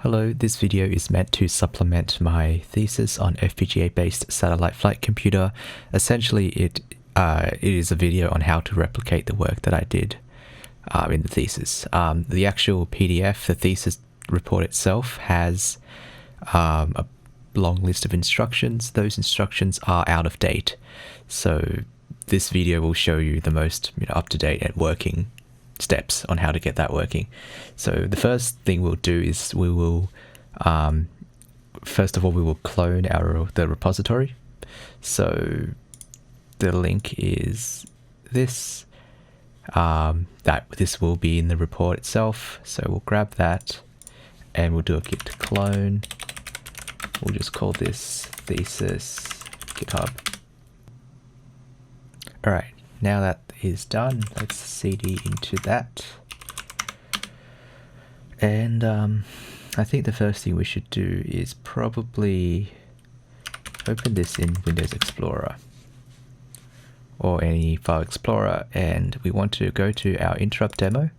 Hello, this video is meant to supplement my thesis on FPGA-based satellite flight computer. Essentially, it is a video on how to replicate the work that I did in the thesis. The actual PDF, the thesis report itself, has a long list of instructions. Those instructions are out of date, so this video will show you the most up-to-date and working steps on how to get that working. So the first thing we'll do is we will first of all we will clone the repository. So the link is this. This will be in the report itself, so we'll grab that and we'll do a git clone. We'll just call this thesis GitHub. Alright, now that is done, let's cd into that. And I think the first thing we should do is probably open this in Windows Explorer or any file explorer, and we want to go to our interrupt demo,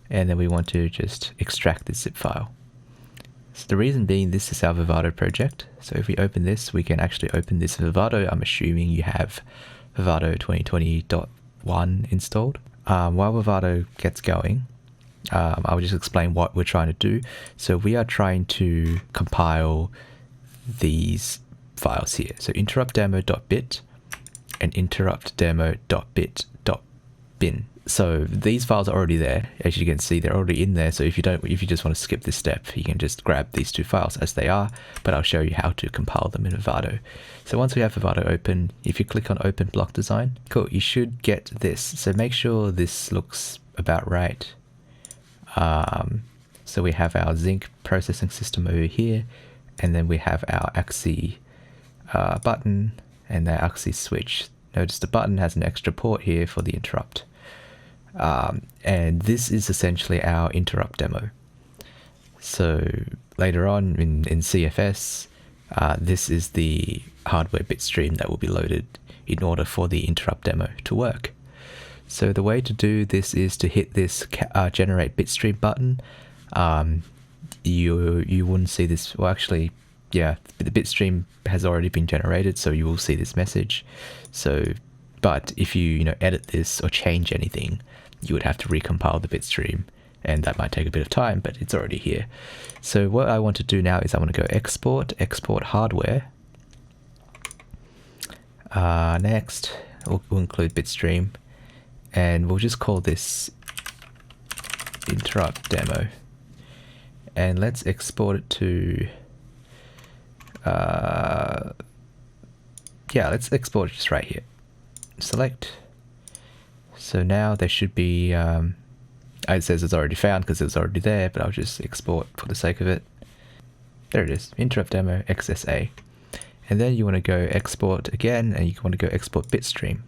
and then we want to just extract this zip file. So the reason being, this is our Vivado project, so if we open this, we can actually open this Vivado. I'm assuming you have Vivado 2020.1 installed. While Vivado gets going, I'll just explain what we're trying to do. So we are trying to compile these files here. So interruptdemo.bit and interruptdemo.bit.bin. So these files are already there. As you can see, they're already in there. So if you just want to skip this step, you can just grab these two files as they are, but I'll show you how to compile them in Vivado. So once we have Vivado open, if you click on open block design, cool, you should get this. So make sure this looks about right. So we have our Zinc processing system over here, and then we have our AXI button and the AXI switch. Notice the button has an extra port here for the interrupt. And this is essentially our interrupt demo. So later on in cFS, this is the hardware bit stream that will be loaded in order for the interrupt demo to work. So the way to do this is to hit this generate bitstream button. You wouldn't see this. Well, actually, yeah, the bitstream has already been generated, so you will see this message. So, but if you edit this or change anything, you would have to recompile the bitstream, and that might take a bit of time, but it's already here. So what I want to do now is I want to go export hardware. Next, we'll include bitstream, and we'll just call this interrupt demo, and let's export it to let's export it just right here. Select. So now there should be it says it's already found because it's already there, but I'll just export for the sake of it. There it is, interrupt demo XSA. And then you want to go export again, and you want to go export bitstream.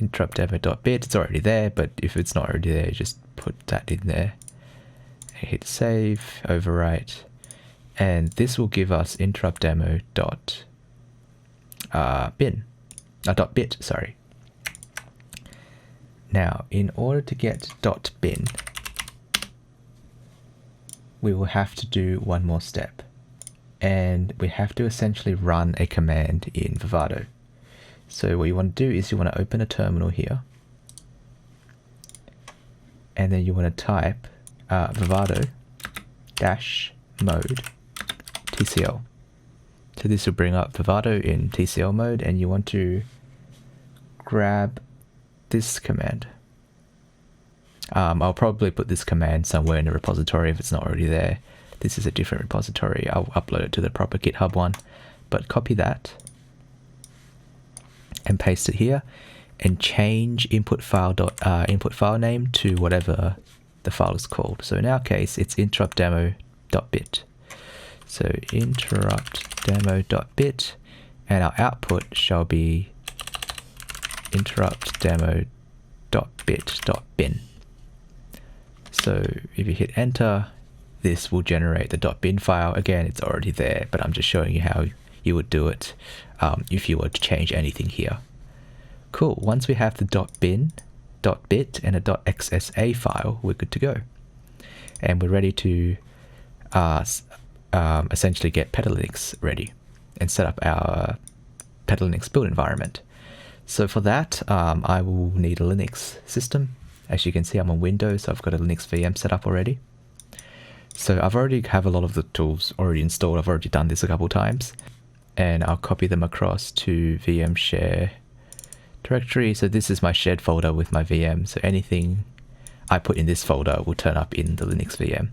Interrupt demo.bit, it's already there, but if it's not already there, just put that in there. And hit save, overwrite, and this will give us interrupt demo.bit, sorry. Now, in order to get .bin, we will have to do one more step, and we have to essentially run a command in Vivado. So what you want to do is you want to open a terminal here, and then you want to type Vivado -mode TCL. So this will bring up Vivado in TCL mode, and you want to grab this command. I'll probably put this command somewhere in the repository if it's not already there. This is a different repository. I'll upload it to the proper GitHub one, but copy that and paste it here, and change input file name to whatever the file is called. So in our case, it's interruptdemo.bit. So interruptdemo.bit, and our output shall be interruptdemo.bit.bin. So if you hit enter, this will generate the .bin file. Again, it's already there, but I'm just showing you how you would do it if you were to change anything here. Cool, once we have the .bin, .bit and a .xsa file, we're good to go. And we're ready to essentially get PetaLinux ready and set up our PetaLinux build environment. So for that, I will need a Linux system. As you can see, I'm on Windows, so I've got a Linux VM set up already. So I've already have a lot of the tools already installed. I've already done this a couple times, and I'll copy them across to VM share directory. So this is my shared folder with my VM. So anything I put in this folder will turn up in the Linux VM.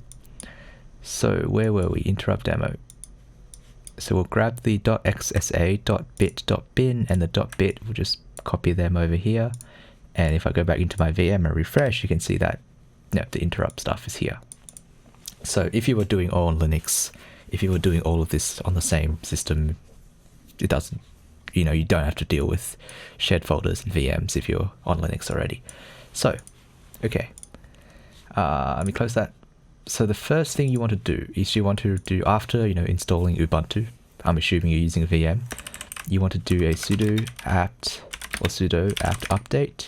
So where were we? Interrupt demo. So we'll grab the .xsa, .bit, .bin, and the .bit. We'll just copy them over here. And if I go back into my VM and refresh, you can see that the interrupt stuff is here. So if you were doing all on Linux, if you were doing all of this on the same system, it doesn't, you don't have to deal with shared folders and VMs if you're on Linux already. So, okay. Let me close that. So the first thing you want to do is you want to do, after installing Ubuntu, I'm assuming you're using a VM, you want to do a sudo apt or sudo apt update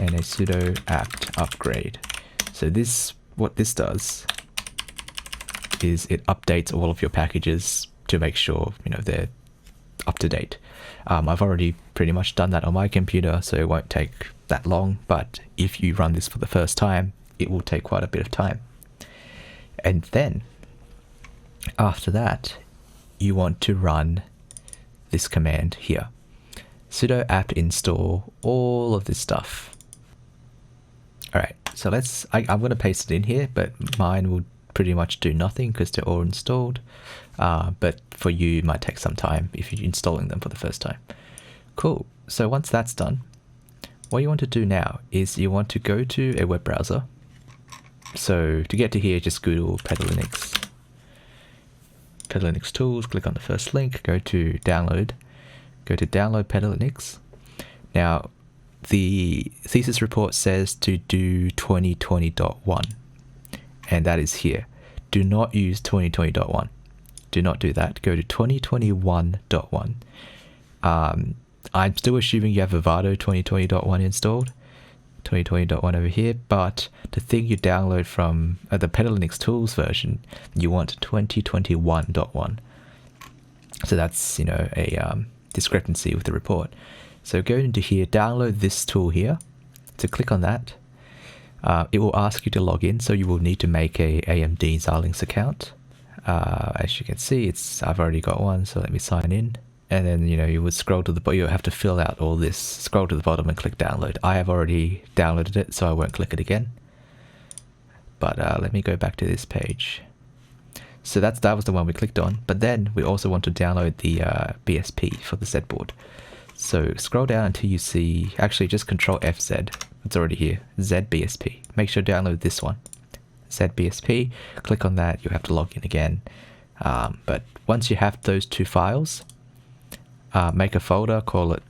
and a sudo apt upgrade. So what this does is it updates all of your packages to make sure they're up to date. I've already pretty much done that on my computer, so it won't take that long, but if you run this for the first time, it will take quite a bit of time. And then after that, you want to run this command here, sudo apt install all of this stuff. All right, so I'm going to paste it in here, but mine will pretty much do nothing because they're all installed. But for you, it might take some time if you're installing them for the first time. Cool. So once that's done, what you want to do now is you want to go to a web browser. So to get to here, just Google PetaLinux. PetaLinux tools, click on the first link, go to download PetaLinux. Now, the thesis report says to do 2020.1, and that is here. Do not use 2020.1. Do not do that. Go to 2021.1. I'm still assuming you have Vivado 2020.1 installed. 2020.1 over here, but the thing you download from the PetaLinux tools version, you want 2021.1. So that's a discrepancy with the report. So go into here, download this tool here. So click on that. It will ask you to log in, so you will need to make a AMD Xilinx account. As you can see, I've already got one, so let me sign in. And then you would scroll to the bottom. You have to fill out all this. Scroll to the bottom and click download. I have already downloaded it, so I won't click it again. But let me go back to this page. So that was the one we clicked on. But then we also want to download the BSP for the Zedboard. So scroll down until you see, actually just Control FZ. It's already here. ZBSP. Make sure to download this one. ZBSP. Click on that. You have to log in again. But once you have those two files, make a folder, call it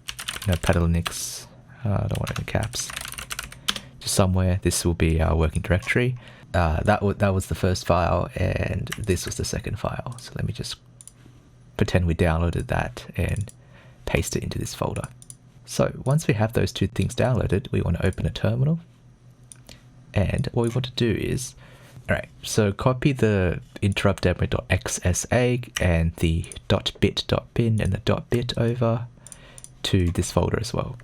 PetaLinux. I don't want it in caps. Just somewhere. This will be our working directory. That was the first file, and this was the second file. So let me just pretend we downloaded that and paste it into this folder. So once we have those two things downloaded, we want to open a terminal. And what we want to do is, alright, so copy the interrupt demo.xsa and the .bit.bin and the .bit over to this folder as well,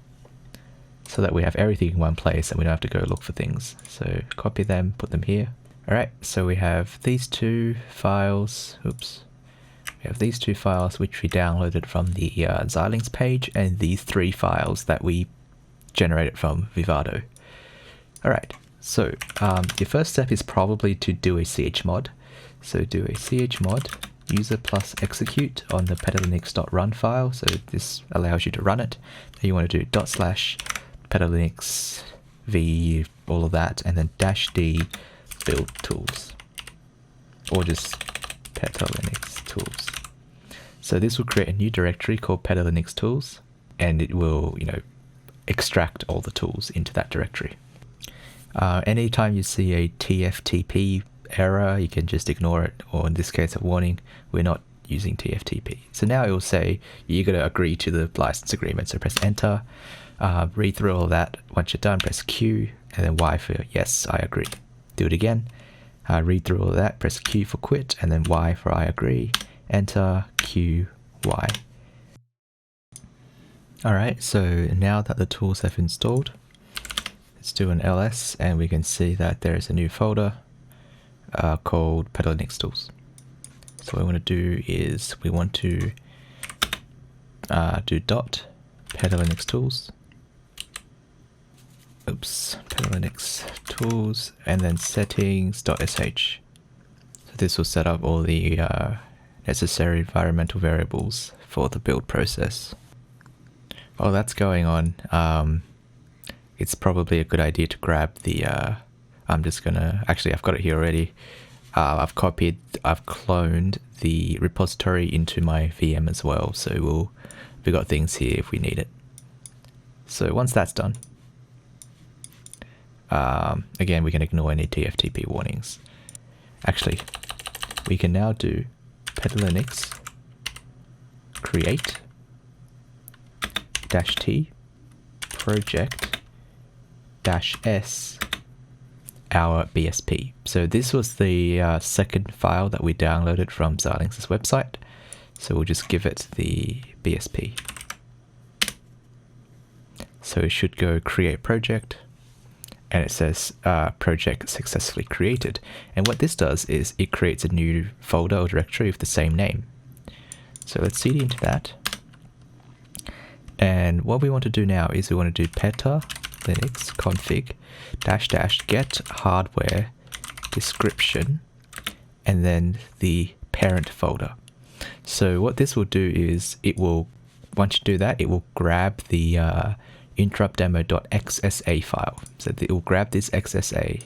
so that we have everything in one place and we don't have to go look for things. So copy them, put them here. Alright, so we have these two files, we have these two files which we downloaded from the Xilinx page, and these three files that we generated from Vivado. Alright. So your first step is probably to do a chmod. So do a chmod user plus execute on the petalinux.run file. So this allows you to run it. Then you want to do /petalinux v all of that, and then -d build tools, or just PetaLinux tools. So this will create a new directory called PetaLinux tools, and it will extract all the tools into that directory. Anytime you see a TFTP error, you can just ignore it, or in this case a warning, we're not using TFTP. So now it will say you got to agree to the license agreement, so press enter, read through all that. Once you're done, press Q and then Y for yes, I agree. Do it again, Read through all of that, press Q for quit, and then Y for I agree. Enter, Q, Y. Alright, so now that the tools have installed, let's do an ls, and we can see that there is a new folder called PetaLinux tools. So what we want to do is we want to do dot PetaLinux tools. Oops, PetaLinux tools, and then settings.sh. So this will set up all the necessary environmental variables for the build process. While that's going on, it's probably a good idea to grab the, I'm just gonna, actually I've got it here already. I've cloned the repository into my VM as well, so we've got things here if we need it. So once that's done, again, we can ignore any TFTP warnings. Actually, we can now do PetaLinux create -t project -s our BSP. So this was the second file that we downloaded from Xilinx's website. So we'll just give it the BSP. So it should go create project, and it says project successfully created. And what this does is it creates a new folder or directory with the same name. So let's cd into that. And what we want to do now is we want to do PetaLinux config -- get hardware description, and then the parent folder. So what this will do is it will, once you do that, it will grab the interruptdemo.xsa file. So it will grab this XSA,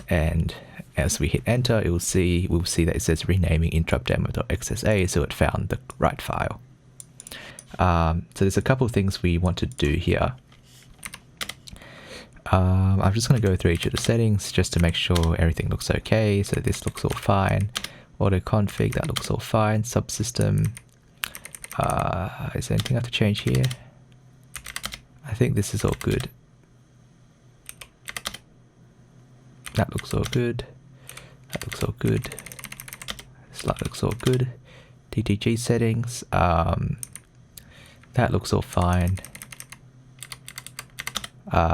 and as we hit enter, we'll see that it says renaming interruptdemo.xsa, so it found the right file. So there's a couple of things we want to do here. I'm just going to go through each of the settings just to make sure everything looks okay. So this looks all fine. Auto config, that looks all fine. Subsystem. Is there anything I have to change here? I think this is all good. That looks all good. That looks all good. That looks all good. TTG settings. That looks all fine.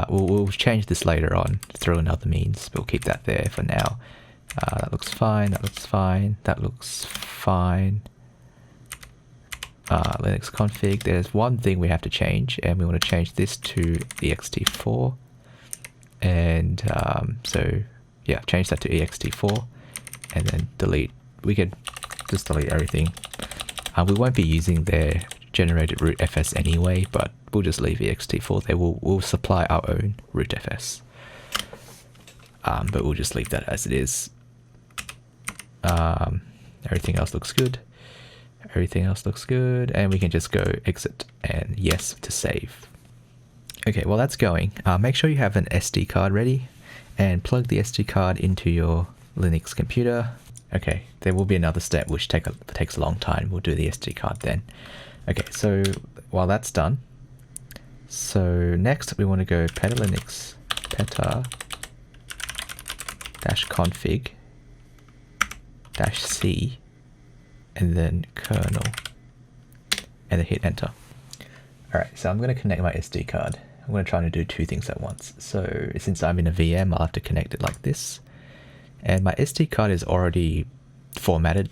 We'll change this later on through another means, but we'll keep that there for now. That looks fine. That looks fine. That looks fine. Linux config. There's one thing we have to change, and we want to change this to ext4. And so yeah, change that to ext4, and then delete. We can just delete everything. We won't be using their generated rootfs anyway, but we'll just leave ext4 there. We'll supply our own rootfs, but we'll just leave that as it is. Everything else looks good. Everything else looks good, and we can just go exit and yes to save. Okay, while that's going, make sure you have an SD card ready and plug the SD card into your Linux computer. Okay, there will be another step which takes a long time. We'll do the SD card then. Okay, so while that's done, so next we want to go PetaLinux peta-config -c and then kernel, and then hit enter. Alright, so I'm going to connect my SD card. I'm going to try to do two things at once. So since I'm in a VM, I'll have to connect it like this. And my SD card is already formatted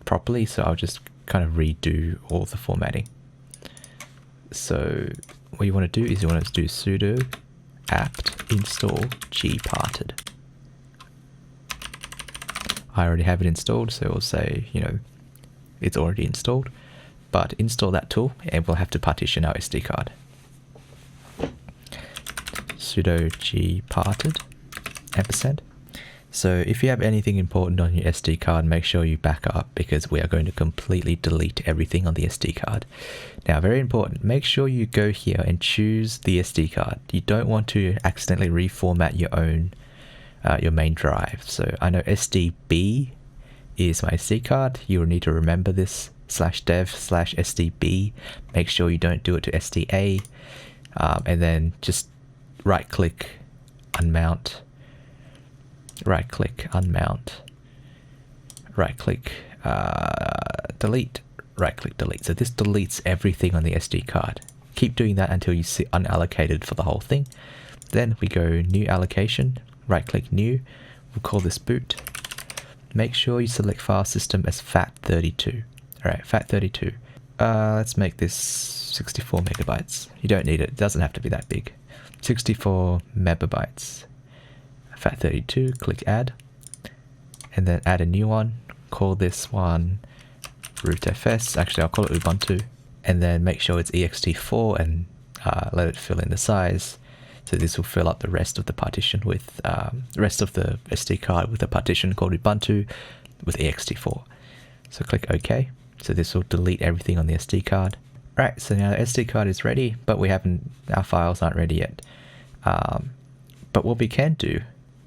properly, so I'll just kind of redo all the formatting. So what you want to do is you want to do sudo apt install gparted. I already have it installed, so we'll say, you know, it's already installed, but install that tool and we'll have to partition our SD card. Sudo gparted %. So if you have anything important on your SD card, make sure you back up, because we are going to completely delete everything on the SD card. Now, very important, make sure you go here and choose the SD card. You don't want to accidentally reformat your own your main drive. So I know SDB is my SD card. You will need to remember this /dev/SDB. Make sure you don't do it to SDA, and then just right click, unmount, right click, unmount, right click, delete, right click, delete. So this deletes everything on the SD card. Keep doing that until you see unallocated for the whole thing. Then we go new allocation, right click new, we'll call this boot. Make sure you select file system as FAT32. Alright, FAT32. Let's make this 64 megabytes. You don't need it, it doesn't have to be that big. 64 megabytes. FAT32, click add. And then add a new one. Call this one rootfs. Actually, I'll call it Ubuntu. And then make sure it's ext4 and let it fill in the size. So this will fill up the rest of the partition with rest of the SD card with a partition called Ubuntu with ext4. So click OK. So this will delete everything on the SD card. Right, so now the SD card is ready, but our files aren't ready yet. But what we can do,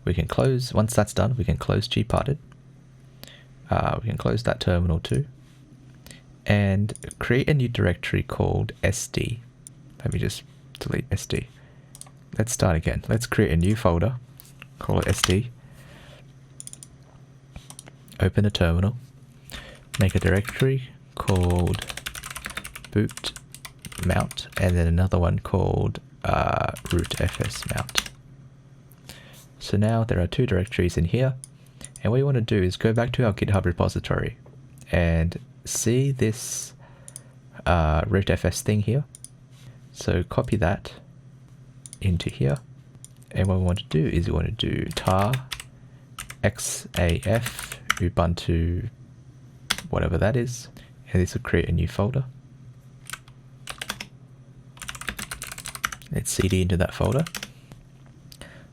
we can close, once that's done, we can close gparted. We can close that terminal too. And create a new directory called SD. Let me just delete SD. Let's start again. Let's create a new folder, call it SD. Open a terminal. Make a directory called boot mount, and then another one called rootfs mount. So now there are two directories in here, and what you want to do is go back to our GitHub repository and see this rootfs thing here. So copy that into here, and what we want to do is we want to do tar xaf ubuntu whatever that is, and this will create a new folder. Let's cd into that folder.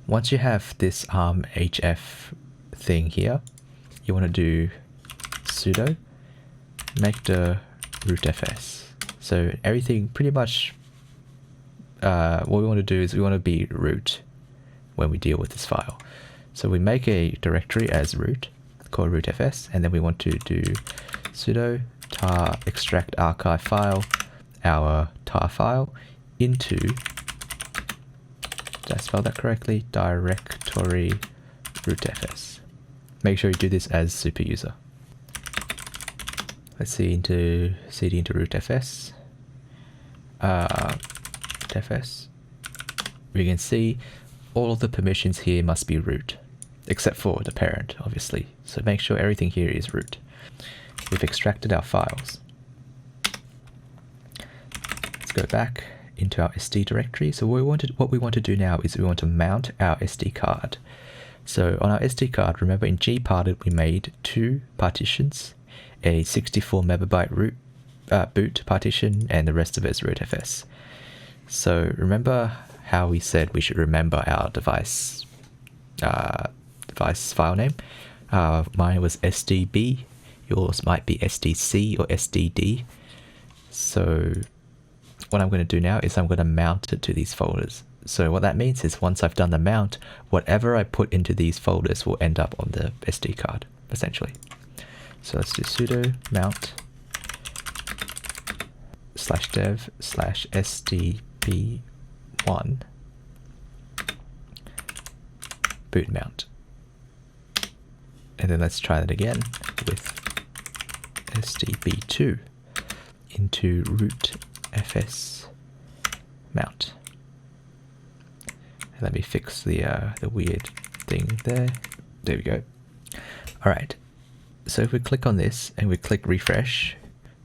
Once you have this hf thing here, you want to do sudo make the rootfs. So everything pretty much what we want to do is we want to be root when we deal with this file. So we make a directory as root called rootfs, and then we want to do sudo tar extract archive file, our tar file, into, did I spell that correctly? Directory rootfs. Make sure you do this as super user. Let's see into cd into rootfs. rootfs. We can see all of the permissions here must be root, except for the parent, obviously. So make sure everything here is root. We've extracted our files. Let's go back into our SD directory. So what we want to do now is we want to mount our SD card. So on our SD card, remember in gparted we made two partitions, a 64 megabyte boot partition, and the rest of it is rootfs. So remember how we said we should remember our device file name? Mine was SDB, yours might be SDC or SDD. So what I'm going to do now is I'm going to mount it to these folders. So what that means is once I've done the mount, whatever I put into these folders will end up on the SD card, essentially. So let's do sudo mount /dev /sdb1 boot mount. And then let's try that again with sdb2 into rootfs mount. Let me fix the weird thing there. There we go. All right. So if we click on this and we click refresh,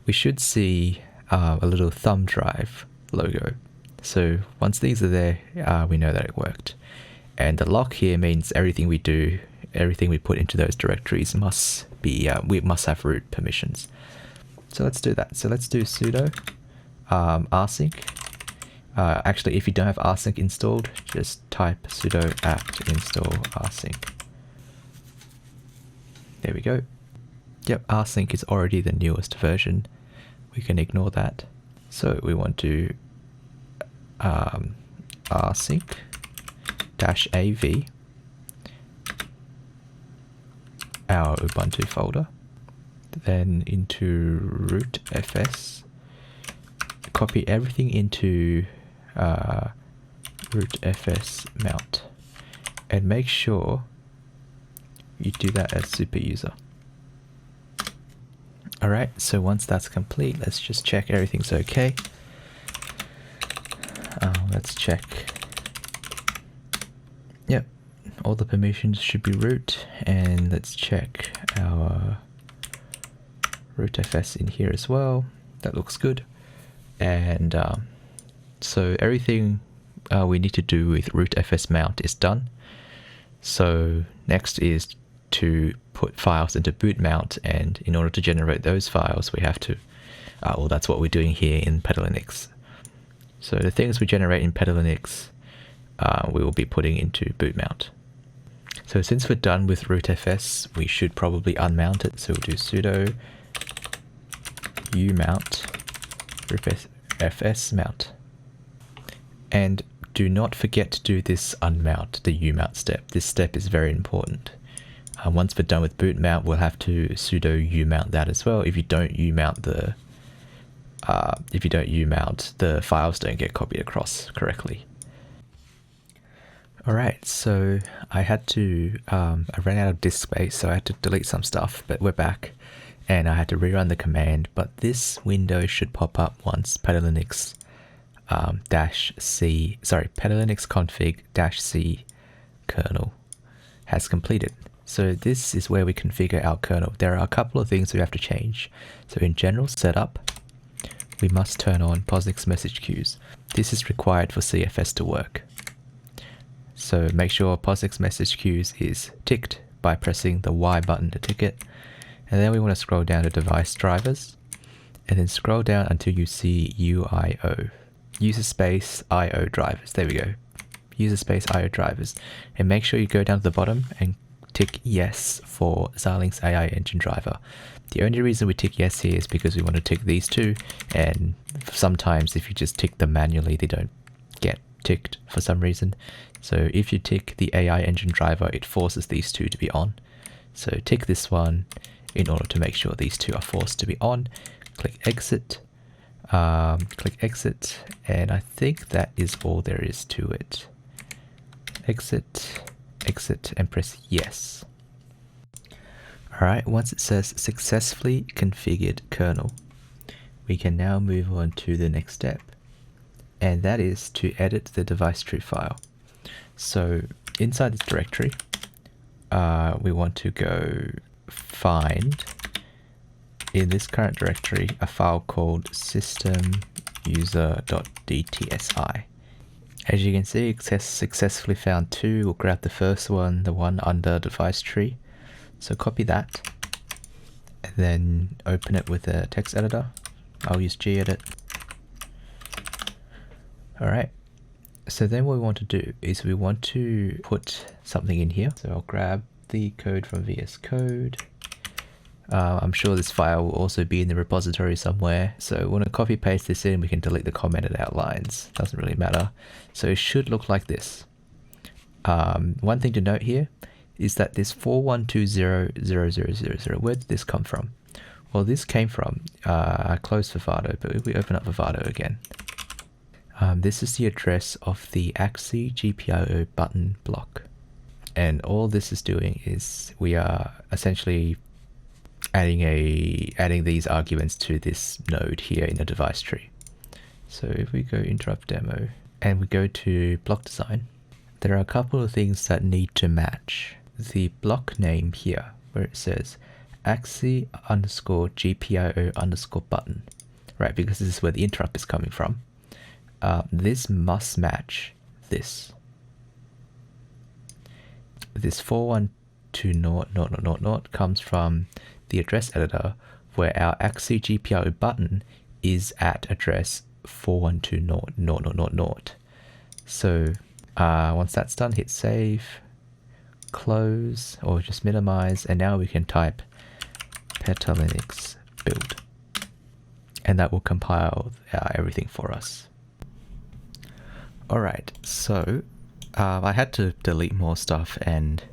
we should see a little thumb drive logo. So once these are there, we know that it worked. And the lock here means everything we do, everything we put into those directories must be, we must have root permissions. So let's do that. So let's do sudo rsync. Actually, if you don't have rsync installed, just type sudo apt install rsync. There we go. Yep, rsync is already the newest version. We can ignore that. So we want to rsync -av our Ubuntu folder, then into rootfs, copy everything into rootfs mount, and make sure you do that as super user. Alright, so once that's complete, let's just check everything's okay. Let's check. Yep, all the permissions should be root, and let's check our rootfs in here as well. That looks good. And so everything we need to do with rootfs mount is done. So next is to put files into boot mount, and in order to generate those files we have to, well, that's what we're doing here in PetaLinux. So the things we generate in PetaLinux we will be putting into boot mount. So since we're done with rootfs, we should probably unmount it. So we'll do sudo umount rootfs mount. And do not forget to do this unmount, the umount step. This step is very important. Once we're done with boot mount, we'll have to sudo umount that as well. If you don't umount the files don't get copied across correctly. Alright, so I had to, I ran out of disk space, so I had to delete some stuff, but we're back. And I had to rerun the command, but this window should pop up once PetaLinux PetaLinux config -c kernel has completed. So this is where we configure our kernel. There are a couple of things we have to change. So in general setup, we must turn on POSIX message queues. This is required for cFS to work. So make sure POSIX message queues is ticked by pressing the Y button to tick it. And then we want to scroll down to device drivers, and then scroll down until you see UIO. User space IO drivers. There we go. User space IO drivers. And make sure you go down to the bottom and tick yes for Xilinx AI engine driver. The only reason we tick yes here is because we want to tick these two, and sometimes if you just tick them manually, they don't get ticked for some reason. So if you tick the AI engine driver, it forces these two to be on. So tick this one in order to make sure these two are forced to be on. Click exit. Click exit, and I think that is all there is to it. Exit, exit, and press yes. Alright, once it says successfully configured kernel, we can now move on to the next step, and that is to edit the device tree file. So inside this directory, we want to go find, in this current directory, a file called systemuser.dtsi. As you can see, it says successfully found two. We'll grab the first one, the one under device tree. So copy that, and then open it with a text editor. I'll use gedit. Alright, so then what we want to do is we want to put something in here. So I'll grab the code from VS Code. I'm sure this file will also be in the repository somewhere. So we want to copy paste this in. We can delete the comment it outlines. Doesn't really matter. So it should look like this. One thing to note here is that this 41200000, where did this come from? Well, this came from, I closed Vivado, but if we open up Vivado again, this is the address of the axi GPIO button block. And all this is doing is we are essentially adding these arguments to this node here in the device tree. So if we go interrupt demo and we go to block design, there are a couple of things that need to match. The block name here, where it says axi _GPIO _button, right? Because this is where the interrupt is coming from. This must match this. This 4120.0.0.0 comes from the address editor, where our axi GPIO button is at address 4120.0.0.0. So once that's done, hit save, close, or just minimize, and now we can type PetaLinux build, and that will compile everything for us. Alright, so I had to delete more stuff, and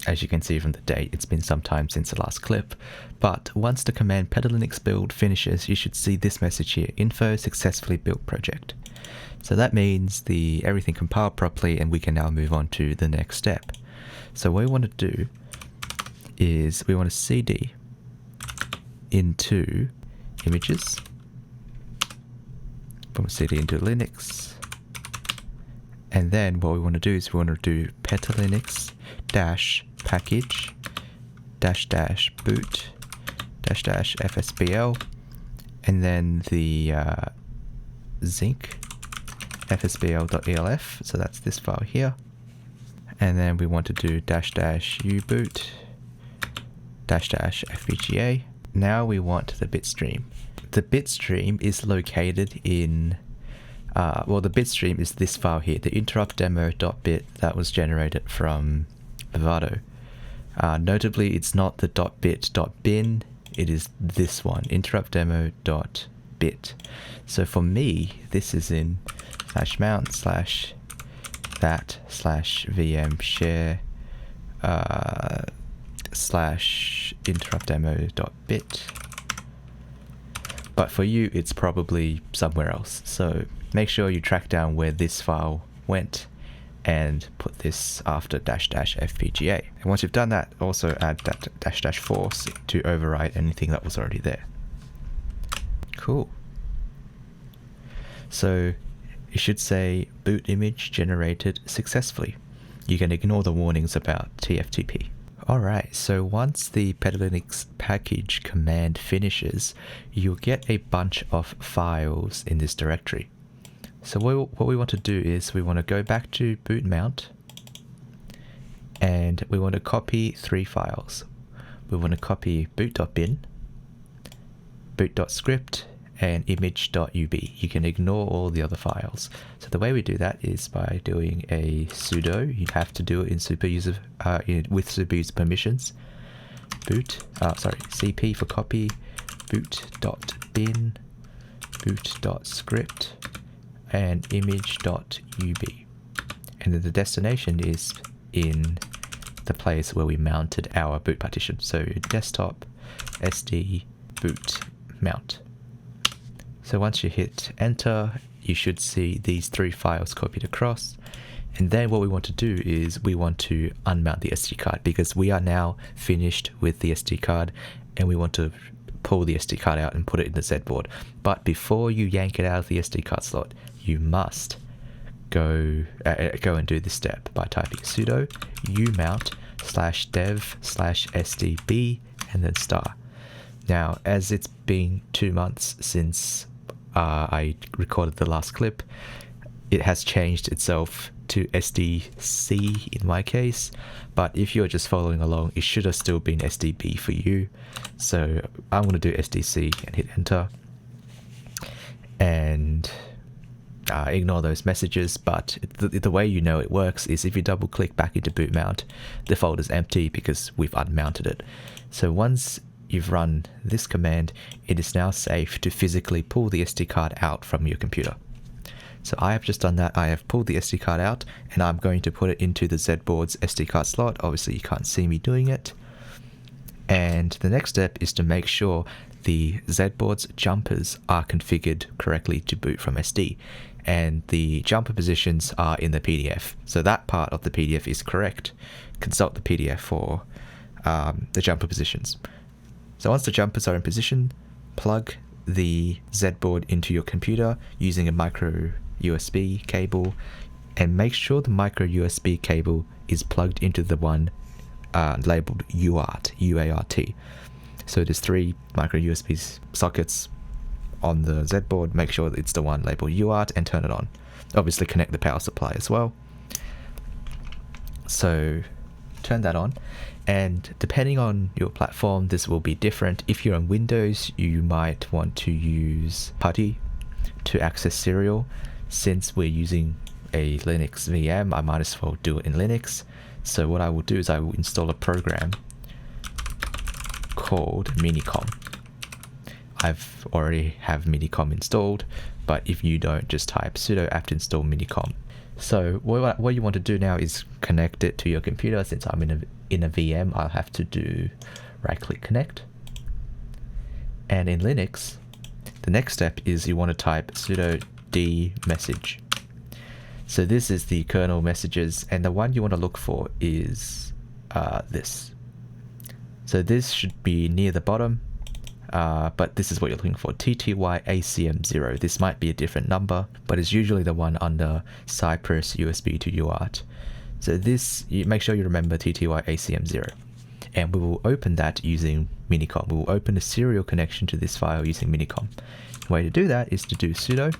as you can see from the date, it's been some time since the last clip. But once the command PetaLinux build finishes, you should see this message here: info successfully built project. So that means everything compiled properly, and we can now move on to the next step. So what we want to do is we want to cd into images. We want to cd into Linux. And then what we want to do is we want to do PetaLinux dash package dash dash boot dash dash fsbl, and then the zinc fsbl.elf, so that's this file here. And then we want to do dash dash uboot dash dash fpga. Now we want the bitstream. The bitstream is located in well, the bitstream is this file here, the interrupt demo.bit that was generated from Vivado. Notably, it's not the .bit.bin, it is this one, interrupt demo.bit. So for me, this is in /mount /that /vm share /interrupt demo.bit. But for you, it's probably somewhere else. So make sure you track down where this file went and put this after dash dash fpga. And once you've done that, also add that dash dash force to override anything that was already there. Cool. So it should say boot image generated successfully. You can ignore the warnings about TFTP. Alright, so once the PetaLinux package command finishes, you'll get a bunch of files in this directory. So what we want to do is we want to go back to boot mount, and we want to copy 3 files. We want to copy boot.bin, boot.script, and image.ub. You can ignore all the other files. So the way we do that is by doing a sudo. You have to do it in superuser with superuser permissions. cp for copy, boot.bin, boot.script, and image.ub. And then the destination is in the place where we mounted our boot partition. So desktop sd boot mount. So once you hit enter, you should see these 3 files copied across. And then what we want to do is we want to unmount the SD card, because we are now finished with the SD card and we want to pull the SD card out and put it in the Zedboard. But before you yank it out of the SD card slot, you must go and do this step by typing sudo umount /dev/sdb and then *. Now, as it's been 2 months since I recorded the last clip, it has changed itself to SDC in my case, but if you're just following along, it should have still been SDB for you. So I'm going to do SDC and hit enter, and ignore those messages. But the way you know it works is if you double click back into boot mount, the folder's empty because we've unmounted it. So once you've run this command, it is now safe to physically pull the SD card out from your computer. So I have just done that. I have pulled the SD card out and I'm going to put it into the Zedboard's SD card slot. Obviously you can't see me doing it. And the next step is to make sure the Zedboard's jumpers are configured correctly to boot from SD. And the jumper positions are in the PDF. So that part of the PDF is correct. Consult the PDF for the jumper positions. So once the jumpers are in position, plug the Zedboard into your computer using a micro USB cable, and make sure the micro USB cable is plugged into the one labeled UART. So there's 3 micro USB sockets on the Zedboard. Make sure that it's the one labeled UART and turn it on. Obviously connect the power supply as well. So turn that on, and depending on your platform, this will be different. If you're on Windows, you might want to use PuTTY to access serial. Since we're using a Linux VM, I might as well do it in Linux. So what I will do is I will install a program called Minicom. I've already have Minicom installed, but if you don't, just type sudo apt install Minicom. So what you want to do now is connect it to your computer. Since I'm in a VM, I'll have to do right-click connect. And in Linux, the next step is you want to type sudo d message. So this is the kernel messages, and the one you want to look for is this. So this should be near the bottom, but this is what you're looking for, TTY-ACM0. This might be a different number, but it's usually the one under Cypress USB to UART. So this, you make sure you remember TTY-ACM0. And we will open that using minicom. We will open a serial connection to this file using minicom. The way to do that is to do sudo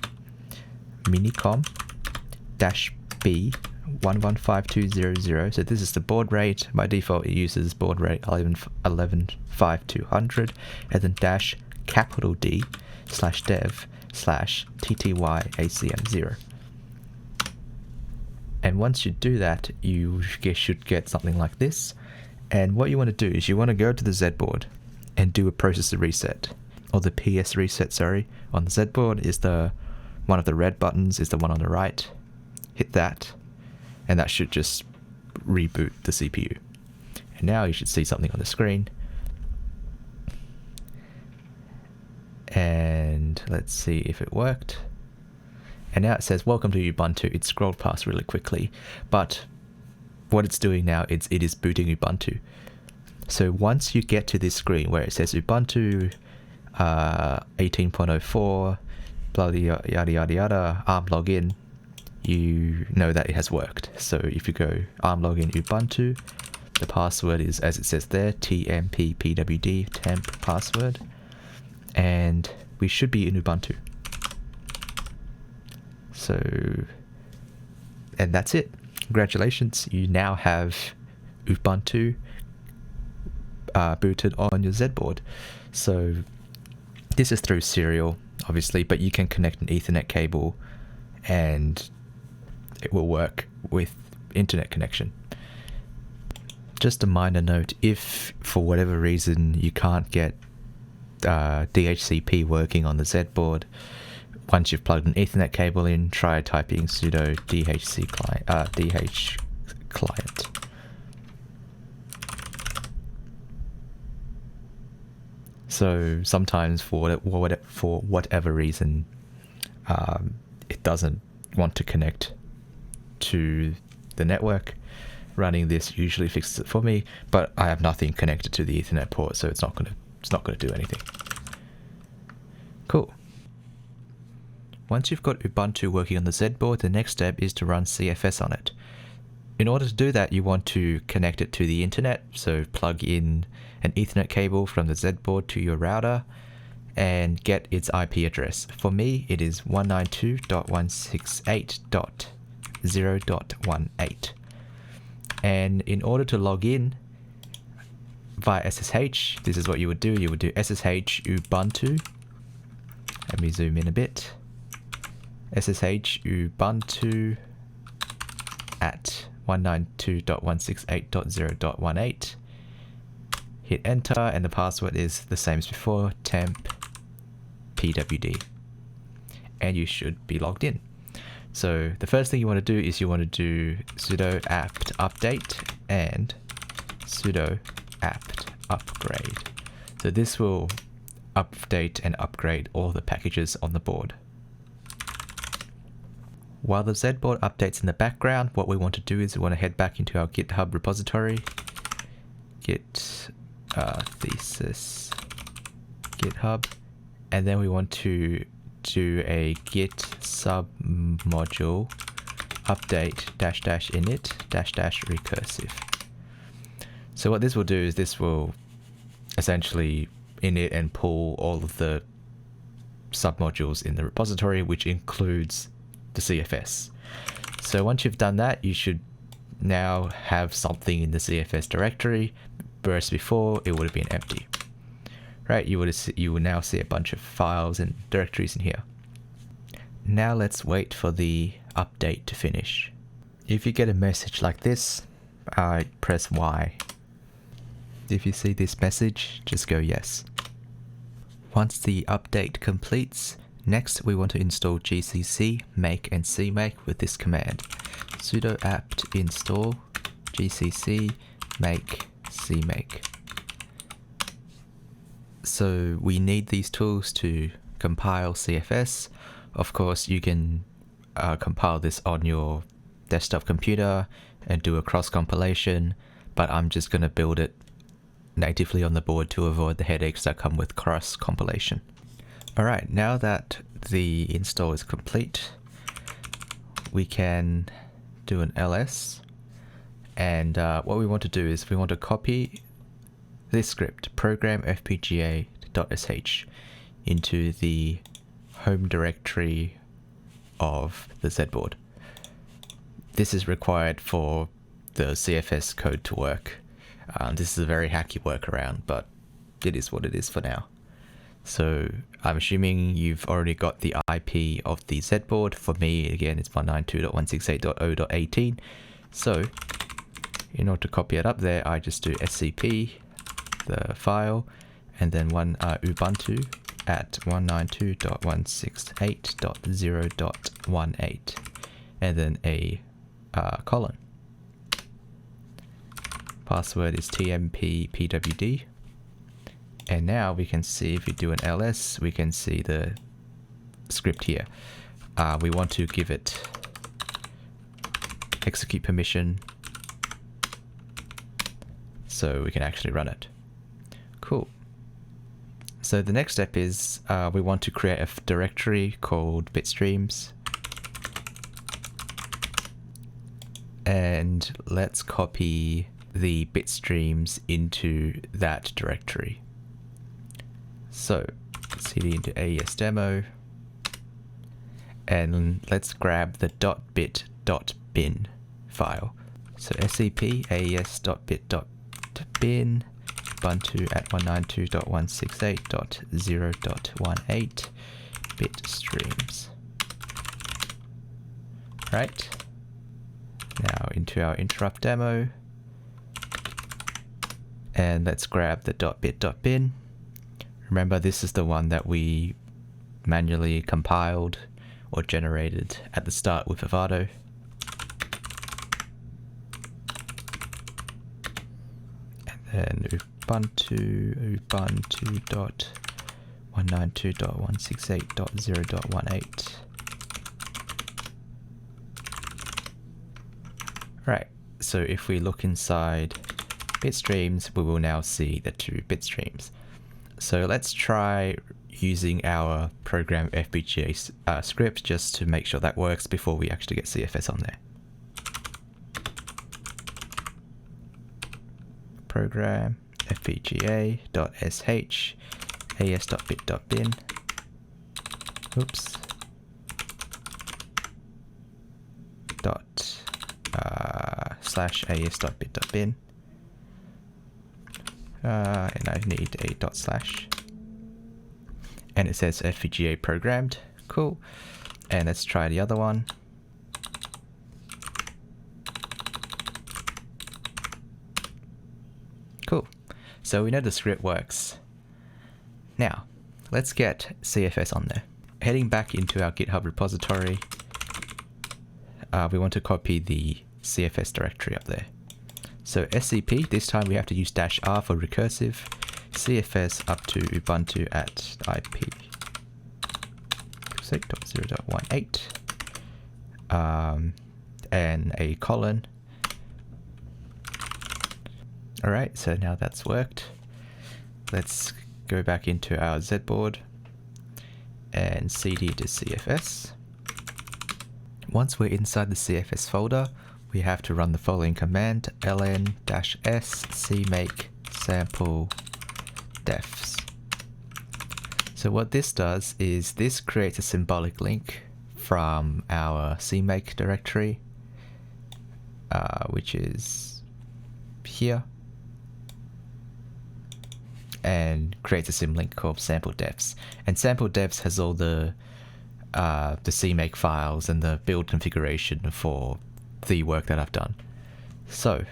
minicom-b 115200. So this is the baud rate. By default, it uses baud rate 115200, and then dash capital D /dev /TTY-ACM0. And once you do that, you should get something like this. And what you want to do is you want to go to the Zedboard and do a processor reset, or the PS reset, sorry. On the Zedboard is one of the red buttons is the one on the right. Hit that, and that should just reboot the CPU. And now you should see something on the screen. And let's see if it worked. And now it says, welcome to Ubuntu. It scrolled past really quickly, but what it's doing now is it is booting Ubuntu. So once you get to this screen where it says Ubuntu 18.04, blah, yada, yada, yada, ARM login, you know that it has worked. So if you go ARM login Ubuntu, the password is, as it says there, tmppwd, temp password, and we should be in Ubuntu. So, and that's it. Congratulations, you now have Ubuntu booted on your Zedboard. So this is through serial, obviously, but you can connect an Ethernet cable and it will work with internet connection. Just a minor note, if for whatever reason you can't get DHCP working on the Zedboard, once you've plugged an Ethernet cable in, try typing sudo DH client. So sometimes for whatever reason, it doesn't want to connect to the network. Running this usually fixes it for me, but I have nothing connected to the Ethernet port, so it's not gonna do anything. Cool. Once you've got Ubuntu working on the Zedboard, the next step is to run cFS on it. In order to do that, you want to connect it to the internet, so plug in an Ethernet cable from the Zedboard to your router and get its IP address. For me, it is 192.168.0.18. And in order to log in via SSH, this is what you would do. You would do SSH Ubuntu. Let me zoom in a bit. SSH Ubuntu at 192.168.0.18. Hit enter, and the password is the same as before, temp pwd. And you should be logged in. So the first thing you want to do is you want to do sudo apt update and sudo apt upgrade. So this will update and upgrade all the packages on the board. While the Zedboard updates in the background, what we want to do is we want to head back into our GitHub repository, git thesis GitHub, and then we want to do a git submodule update --init --recursive. So what this will do is this will essentially init and pull all of the submodules in the repository, which includes the cFS. So once you've done that, you should now have something in the cFS directory, whereas before it would have been empty. Right, you will now see a bunch of files and directories in here. Now let's wait for the update to finish. If you get a message like this, press Y. If you see this message, just go yes. Once the update completes, next we want to install gcc, make and cmake with this command. Sudo apt install gcc make cmake. So we need these tools to compile cFS. Of course, you can compile this on your desktop computer and do a cross compilation, but I'm just going to build it natively on the board to avoid the headaches that come with cross compilation. Alright, now that the install is complete, we can do an ls, and what we want to do is we want to copy this script, program fpga.sh, into the home directory of the Zedboard. This is required for the cFS code to work. This is a very hacky workaround, but it is what it is for now. So I'm assuming you've already got the IP of the Zedboard. For me, again, it's 192.168.0.18. So in order to copy it up there, I just do scp, the file, and then Ubuntu at 192.168.0.18, and then a colon. Password is tmppwd. And now we can see, if we do an ls, we can see the script here. We want to give it execute permission so we can actually run it. Cool. So the next step is we want to create a directory called bitstreams. And let's copy the bitstreams into that directory. So cd into AES demo, and let's grab the .bit.bin file. So scp aes.bit.bin Ubuntu at 192.168.0.18 bitstreams. Right. Now into our interrupt demo, and let's grab the .bit.bin. Remember, this is the one that we manually compiled or generated at the start with Vivado. And then ubuntu.192.168.0.18. Right, so if we look inside bitstreams, we will now see the two bitstreams. So let's try using our program FPGA script just to make sure that works before we actually get cFS on there. Program fpga.sh as.bit.bin. Oops. / as.bit.bin. And I need a /. And it says FPGA programmed. Cool. And let's try the other one. Cool. So we know the script works. Now, let's get cFS on there. Heading back into our GitHub repository, we want to copy the cFS directory up there. So scp, this time we have to use -r for recursive, cfs up to Ubuntu at IP 0.18, and a colon. Alright, so now that's worked. Let's go back into our Zedboard and cd to cfs. Once we're inside the cfs folder, we have to run the following command: ln-s cmake sample defs. So what this does is this creates a symbolic link from our cmake directory, which is here, and creates a symlink called sample defs. And sample defs has all the cmake files and the build configuration for the work that I've done. So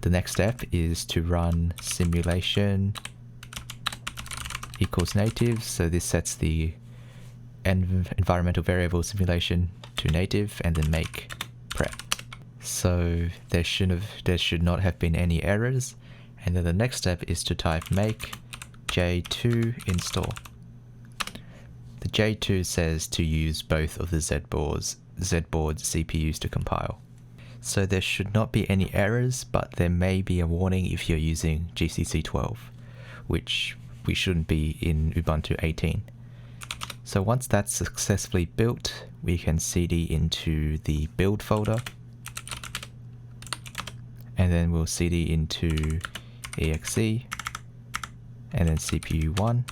the next step is to run simulation equals native. So this sets the environmental variable simulation to native, and then make prep. So there should not have been any errors. And then the next step is to type make j2 install. The j2 says to use both of the Zedboard's Zedboard CPUs to compile. So there should not be any errors, but there may be a warning if you're using GCC 12, which we shouldn't be in Ubuntu 18. So once that's successfully built, we can cd into the build folder, and then we'll cd into exe, and then CPU1.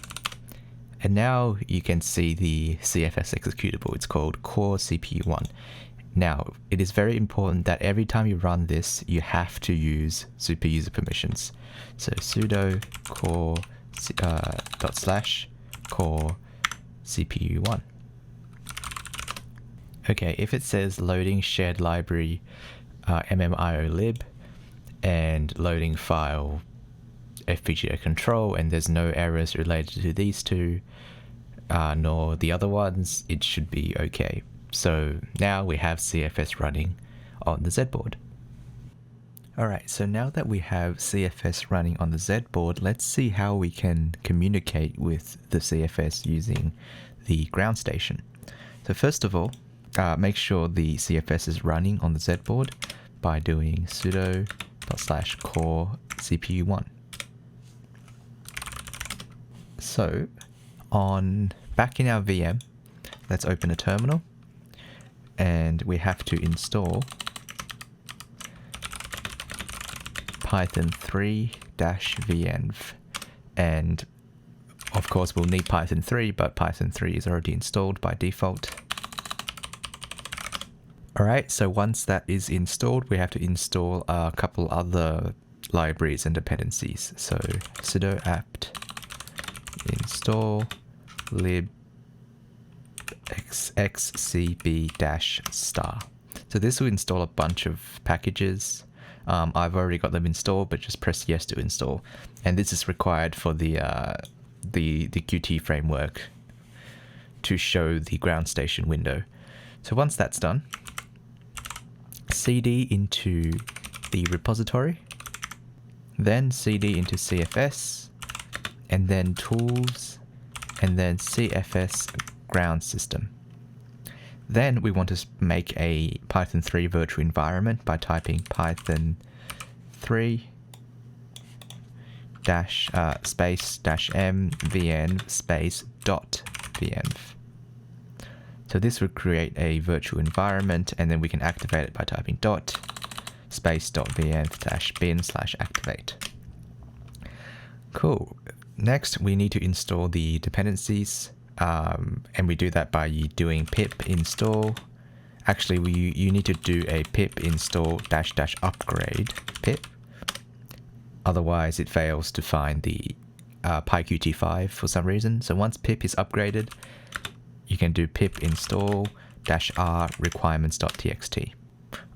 And now you can see the cFS executable. It's called core CPU1. Now, it is very important that every time you run this, you have to use super user permissions. So sudo core /core CPU1. Okay, if it says loading shared library mmiolib and loading file FPGA control, and there's no errors related to these two, nor the other ones, it should be okay. So now we have cFS running on the Zedboard. Alright, so now that we have cFS running on the Zedboard, let's see how we can communicate with the cFS using the ground station. So first of all, make sure the cFS is running on the Zedboard by doing sudo /core CPU1. So back in our VM, let's open a terminal, and we have to install Python 3-venv, and of course we'll need Python 3, but Python 3 is already installed by default. Alright, so once that is installed, we have to install a couple other libraries and dependencies. So sudo apt install lib xcb-star. So this will install a bunch of packages. I've already got them installed, but just press yes to install. And this is required for the Qt framework to show the ground station window. So once that's done, cd into the repository, then cd into cFS, and then tools, and then cFS ground system. Then we want to make a Python 3 virtual environment by typing Python 3 space -m venv space .venv. So this will create a virtual environment, and then we can activate it by typing .space.venv-bin/activate. Cool. Next, we need to install the dependencies, and we do that by doing pip install. Actually, you need to do a pip install --upgrade pip. Otherwise, it fails to find the PyQt5 for some reason. So once pip is upgraded, you can do pip install -r requirements.txt.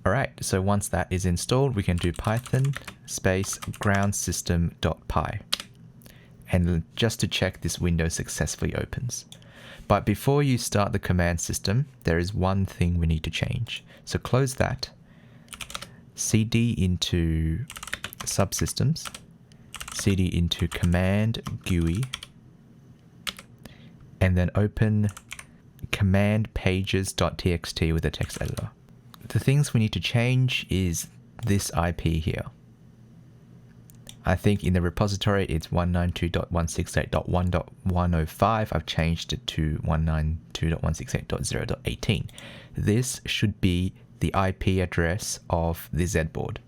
Alright, so once that is installed, we can do python space groundsystem.py. And just to check this window successfully opens. But before you start the command system, there is one thing we need to change. So close that, cd into subsystems, cd into command GUI, and then open command pages.txt with a text editor. The things we need to change is this IP here. I think in the repository it's 192.168.1.105. I've changed it to 192.168.0.18. This should be the IP address of the Zedboard.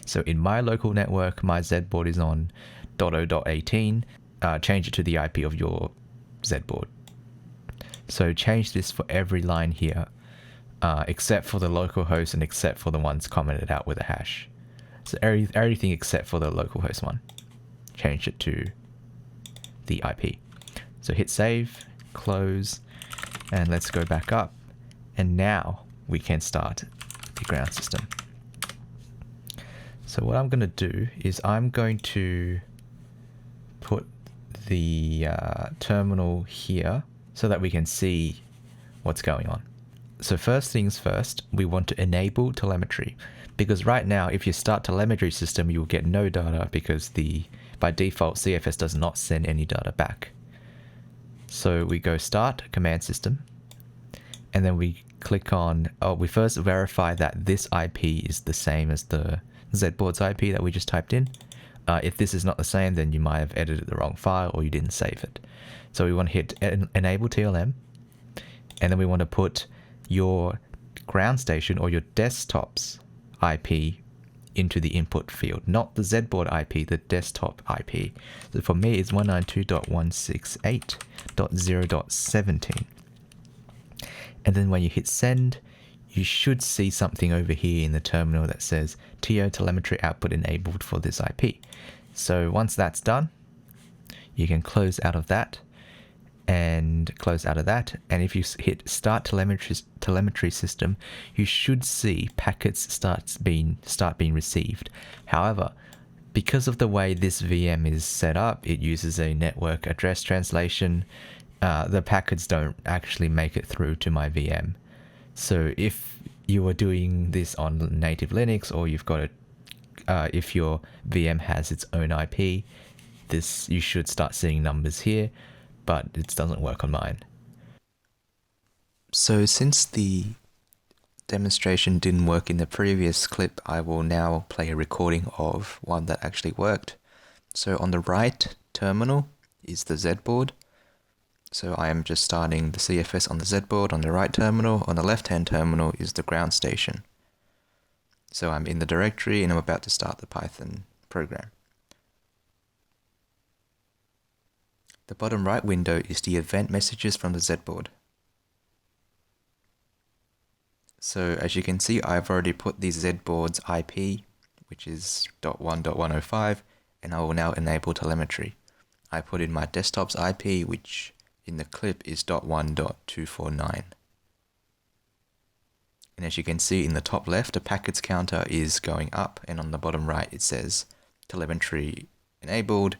So in my local network, my Zedboard is on .0.18. Change it to the IP of your Zedboard. So change this for every line here, except for the local host and except for the ones commented out with a hash. So everything except for the localhost one. Change it to the IP. So hit save, close, and let's go back up. And now we can start the ground system. So what I'm going to do is I'm going to put the terminal here so that we can see what's going on. So first things first, we want to enable telemetry. Because right now, if you start telemetry system, you'll get no data because by default, cFS does not send any data back. So we go start command system, and then we click on, we first verify that this IP is the same as the Zedboard's IP that we just typed in. If this is not the same, then you might have edited the wrong file or you didn't save it. So we want to hit enable TLM, and then we want to put your ground station or your desktop's IP into the input field, not the Zedboard IP, the desktop IP. So for me, it's 192.168.0.17. And then when you hit send, you should see something over here in the terminal that says TO telemetry output enabled for this IP. So once that's done, you can close out of that and close out of that. And if you hit start telemetry system, you should see packets start being received. However, because of the way this VM is set up, it uses a network address translation. The packets don't actually make it through to my VM. So if you are doing this on native Linux, or you've got if your VM has its own IP, you should start seeing numbers here, but it doesn't work on mine. So since the demonstration didn't work in the previous clip, I will now play a recording of one that actually worked. So on the right terminal is the Zedboard. So I am just starting the cFS on the Zedboard on the right terminal. On the left-hand terminal is the ground station. So I'm in the directory and I'm about to start the Python program. The bottom right window is the event messages from the Zedboard. So as you can see, I've already put the Zedboard's IP, which is .1.105, and I will now enable telemetry. I put in my desktop's IP, which in the clip is .1.249. And as you can see in the top left, the packets counter is going up, and on the bottom right it says telemetry enabled,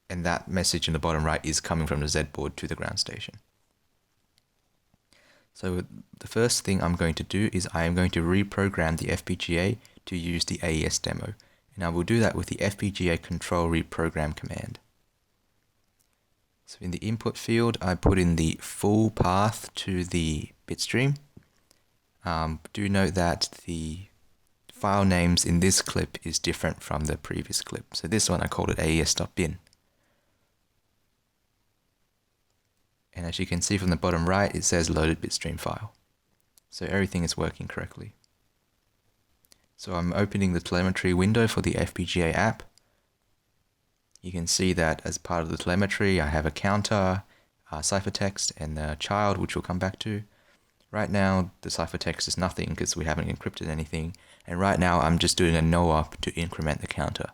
and that message in the bottom right is coming from the Zedboard to the ground station. So the first thing I'm going to do is I am going to reprogram the FPGA to use the AES demo, and I will do that with the FPGA control reprogram command. So in the input field, I put in the full path to the bitstream. Do note that the file names in this clip is different from the previous clip. So this one I called it aes.bin. And as you can see from the bottom right, it says loaded bitstream file. So everything is working correctly. So I'm opening the telemetry window for the FPGA app. You can see that as part of the telemetry, I have a counter, ciphertext, and the child, which we'll come back to. Right now, the ciphertext is nothing because we haven't encrypted anything. And right now, I'm just doing a no-op to increment the counter,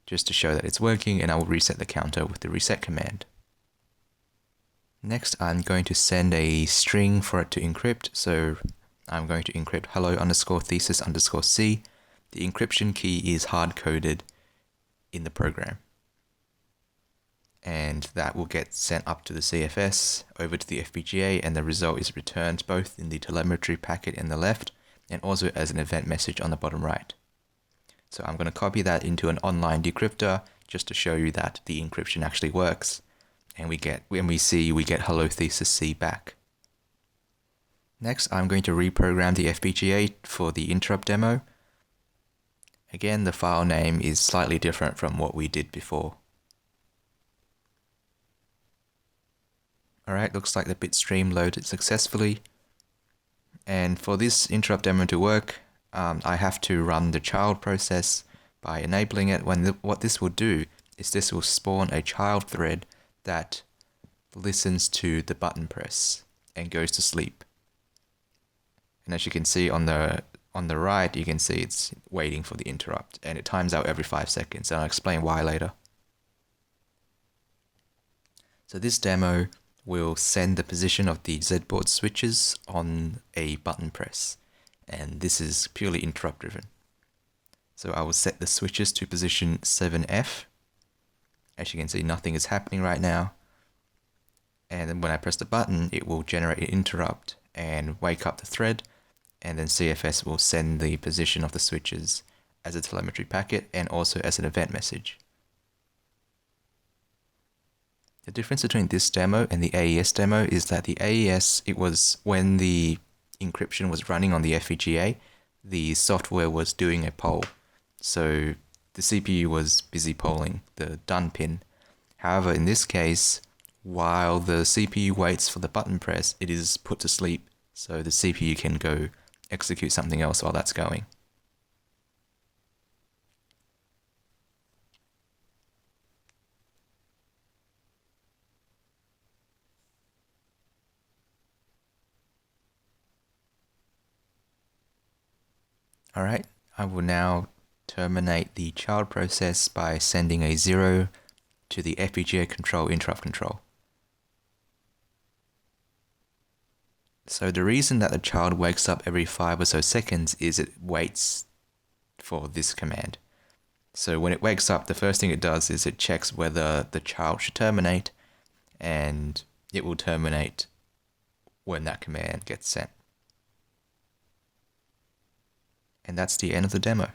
just to show that it's working, and I will reset the counter with the reset command. Next, I'm going to send a string for it to encrypt. So I'm going to encrypt hello_thesis_C. The encryption key is hard-coded in the program. And that will get sent up to the cFS, over to the FPGA, and the result is returned both in the telemetry packet in the left and also as an event message on the bottom right. So I'm going to copy that into an online decryptor just to show you that the encryption actually works. And we get hello thesis C back. Next, I'm going to reprogram the FPGA for the interrupt demo. Again, the file name is slightly different from what we did before. Alright, looks like the bitstream loaded successfully. And for this interrupt demo to work, I have to run the child process by enabling it. What this will do is this will spawn a child thread that listens to the button press and goes to sleep. And as you can see on the right, you can see it's waiting for the interrupt, and it times out every 5 seconds, and I'll explain why later. So this demo will send the position of the Zedboard switches on a button press, and this is purely interrupt driven. So I will set the switches to position 7F. As you can see, nothing is happening right now. And then when I press the button, it will generate an interrupt and wake up the thread, and then cFS will send the position of the switches as a telemetry packet and also as an event message. The difference between this demo and the AES demo is that the AES, it was when the encryption was running on the FPGA, the software was doing a poll. So the CPU was busy polling the done pin. However, in this case, while the CPU waits for the button press, it is put to sleep, so the CPU can go execute something else while that's going. Alright, I will now terminate the child process by sending a 0 to the FPGA control interrupt control. So the reason that the child wakes up every 5 or so seconds is it waits for this command. So when it wakes up, the first thing it does is it checks whether the child should terminate, and it will terminate when that command gets sent. And that's the end of the demo.